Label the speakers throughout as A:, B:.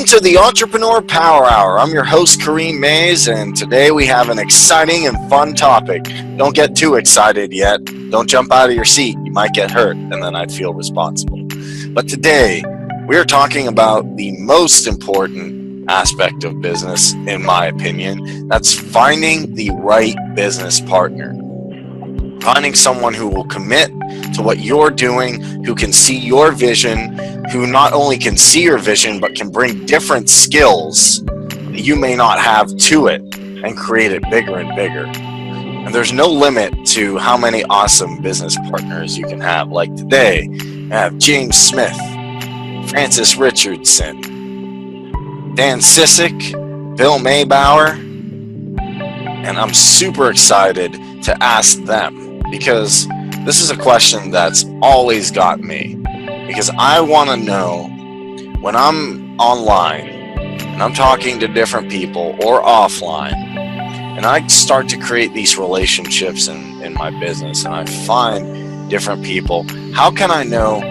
A: to the Entrepreneur Power Hour. I'm your host, Kareem Maize, and today we have an exciting and fun topic. Don't get too excited yet. Don't jump out of your seat. You might get hurt, and then I'd feel responsible. But today, we are talking about the most important aspect of business, in my opinion. That's finding the right business partner. Finding someone who will commit to what you're doing, who can see your vision, who not only can see your vision, but can bring different skills that you may not have to it and create it bigger and bigger. And there's no limit to how many awesome business partners you can have. Like today, I have James Smith, Francis Richardson, Dan Sissick, Bill Maybauer, and I'm super excited to ask them because this is a question that's always got me. Because I want to know when I'm online and I'm talking to different people or offline and I start to create these relationships in my business and I find different people, how can I know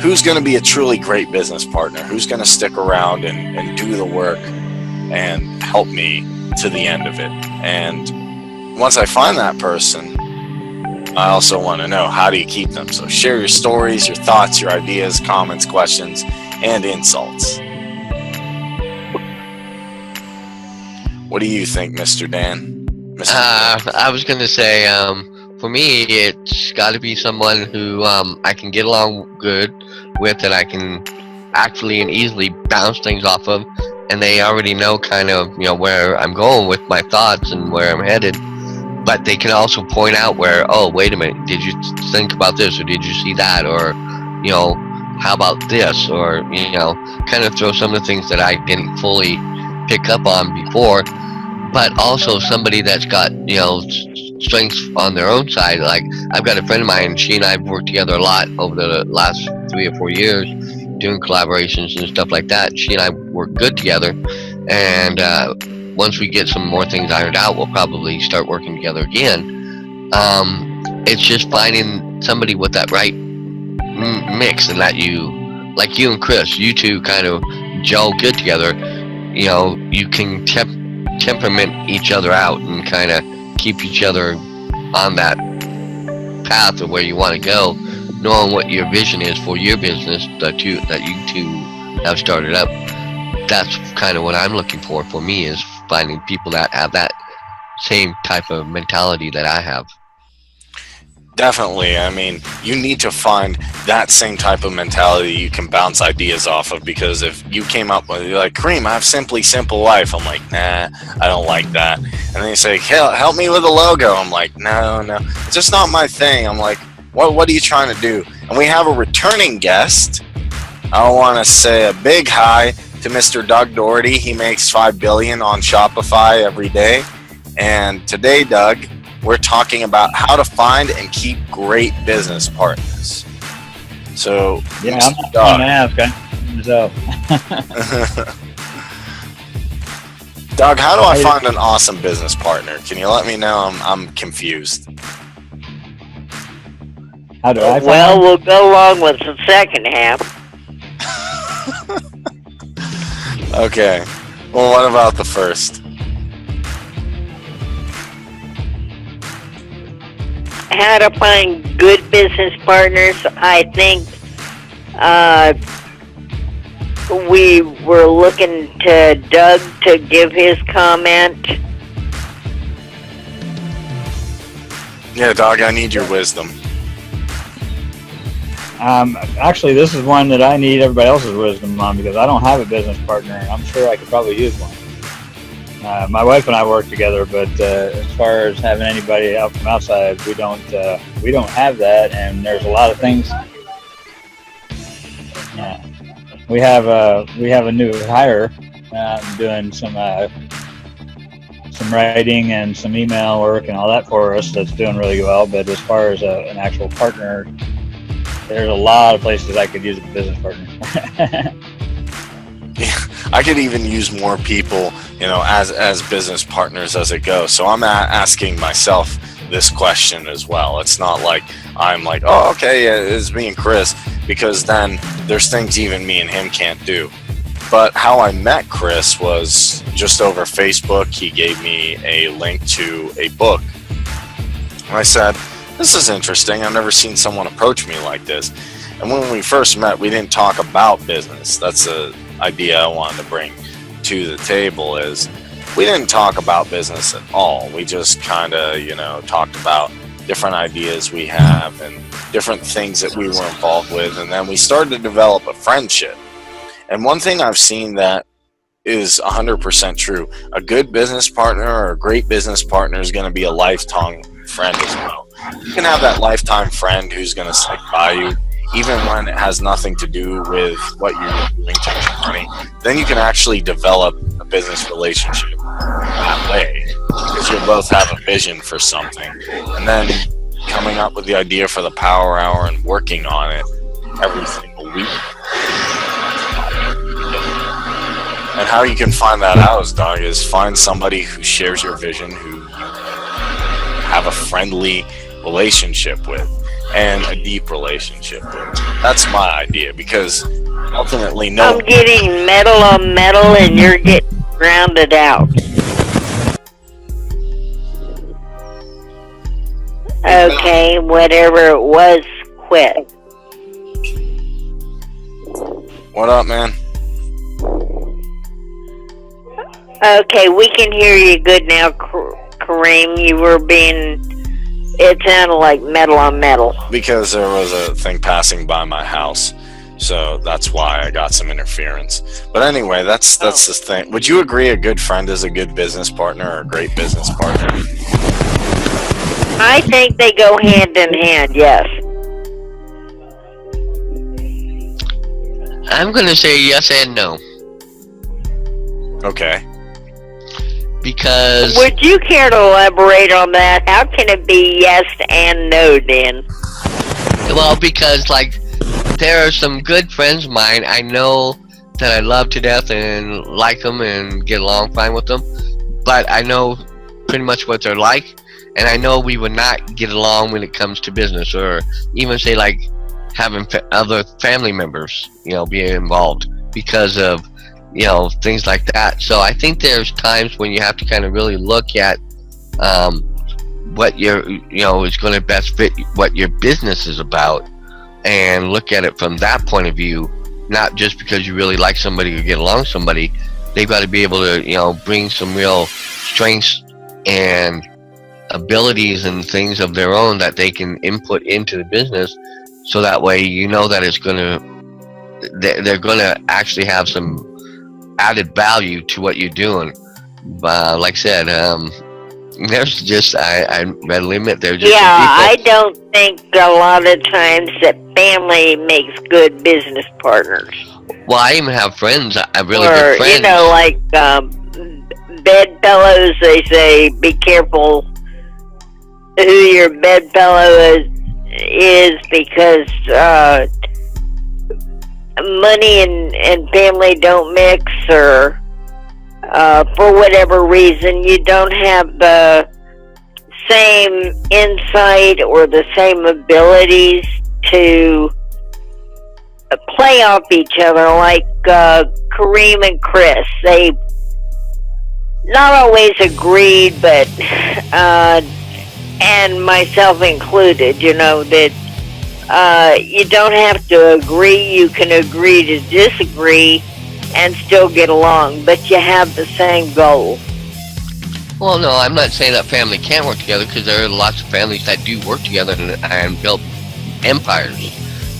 A: who's going to be a truly great business partner, who's going to stick around and do the work and help me to the end of it? And once I find that person, I also want to know, how do you keep them? So share your stories, your thoughts, your ideas, comments, questions, and insults. What do you think, Mr. Dan?
B: I was going to say, for me, it's got to be someone who I can get along good with, and I can actually and easily bounce things off of, and they already know kind of, where I'm going with my thoughts and where I'm headed. But they can also point out where, oh, wait a minute, did you think about this, or did you see that, or, how about this, or, kind of throw some of the things that I didn't fully pick up on before, but also somebody that's got, strengths on their own side. Like, I've got a friend of mine, she and I have worked together a lot over the last 3 or 4 years, doing collaborations and stuff like that. She and I work good together, and once we get some more things ironed out, we'll probably start working together again. It's just finding somebody with that right mix, and that like you and Chris, you two kind of gel good together. You can temperament each other out and kind of keep each other on that path of where you want to go, knowing what your vision is for your business that you two have started up. That's kind of what I'm looking for me, is finding people that have that same type of mentality that I have.
A: Definitely. I mean, you need to find that same type of mentality you can bounce ideas off of, because if you came up with, you're like, Kareem, I have simple life. I'm like, nah, I don't like that. And then you say, help me with a logo. I'm like, no, it's just not my thing. I'm like, what are you trying to do? And we have a returning guest. I want to say a big hi to Mr. Doug Doherty. He makes $5 billion on Shopify every day. And today, Doug, we're talking about how to find and keep great business partners. So,
C: yeah, I'm going to ask.
A: Doug, how do I find an awesome business partner? Can you let me know? I'm confused.
C: How do I find
D: Well, we'll go along with the second half.
A: Okay. Well, what about the first?
D: How to find good business partners. I think we were looking to Doug to give his comment.
A: Yeah, Doug, I need your wisdom.
C: Actually, this is one that I need everybody else's wisdom on, because I don't have a business partner, and I'm sure I could probably use one. My wife and I work together, but as far as having anybody out from outside, we don't have that, and there's a lot of things. We have a new hire doing some writing and some email work and all that for us. That's doing really well. But as far as an actual partner, there's a lot of places I could use a business partner.
A: Yeah, I could even use more people, as business partners as it goes. So I'm asking myself this question as well. It's not like I'm like, oh, okay, yeah, it's me and Chris, because then there's things even me and him can't do. But how I met Chris was just over Facebook. He gave me a link to a book. And I said, this is interesting. I've never seen someone approach me like this. And when we first met, we didn't talk about business. That's the idea I wanted to bring to the table, is we didn't talk about business at all. We just kind of, talked about different ideas we have and different things that we were involved with. And then we started to develop a friendship. And one thing I've seen that is 100% true, a good business partner or a great business partner is going to be a lifetime friend as well. You can have that lifetime friend who's going to stick by you, even when it has nothing to do with what you're doing to make money. Then you can actually develop a business relationship that way, because you'll both have a vision for something. And then coming up with the idea for the power hour and working on it every single week. And how you can find that out, Doug, is find somebody who shares your vision, who you have a friendly relationship with and a deep relationship with. That's my idea, because ultimately
D: I'm getting metal on metal and you're getting grounded out. Okay, whatever it was, quit.
A: What up, man?
D: Okay, we can hear you good now, Kareem. You were it sounded like metal on metal.
A: Because there was a thing passing by my house, so that's why I got some interference. But anyway, that's the thing. Would you agree a good friend is a good business partner or a great business partner?
D: I think they go hand in hand, yes.
B: I'm going to say yes and no.
A: Okay.
B: Because...
D: Would you care to elaborate on that? How can it be yes and no, then?
B: Well, because, there are some good friends of mine I know that I love to death and like them and get along fine with them. But I know pretty much what they're like. And I know we would not get along when it comes to business, or even say, having other family members, be involved because of, things like that. So I think there's times when you have to kind of really look at what is going to best fit what your business is about, and look at it from that point of view, not just because you really like somebody or get along with somebody. They've got to be able to, bring some real strengths and abilities and things of their own that they can input into the business, so that way that it's they're going to actually have some added value to what you're doing. Like I said, there's just I readily admit they're just people.
D: I don't think a lot of times that family makes good business partners.
B: Well, I even have friends, really good friends.
D: Bedfellows, they say, be careful who your bedfellow is because money and family don't mix, or for whatever reason you don't have the same insight or the same abilities to play off each other, like Kareem and Chris. They not always agreed, but and myself included, that you don't have to agree. You can agree to disagree and still get along, but you have the same goal.
B: Well, no, I'm not saying that family can't work together, because there are lots of families that do work together and build empires.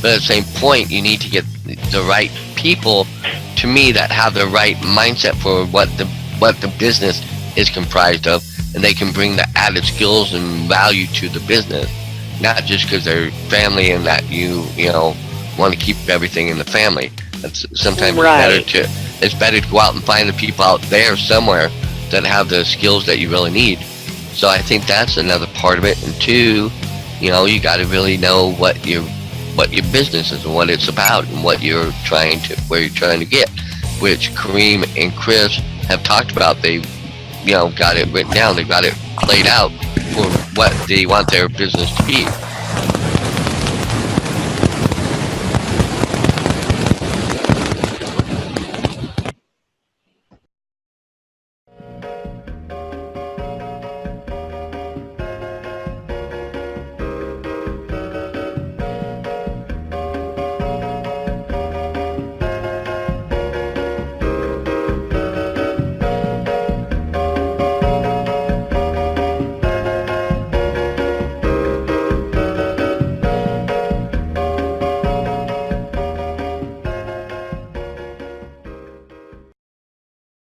B: But at the same point, you need to get the right people, to me, that have the right mindset for what the business is comprised of, and they can bring the added skills and value to the business, not just because they're family and that you want to keep everything in the family. That's sometimes it's better to go out and find the people out there somewhere that have the skills that you really need. So I think that's another part of it. And two, you got to really know what your business is and what it's about and where you're trying to get, which Kareem and Chris have talked about. They got it written down. They've got it played out for what they want their business to be.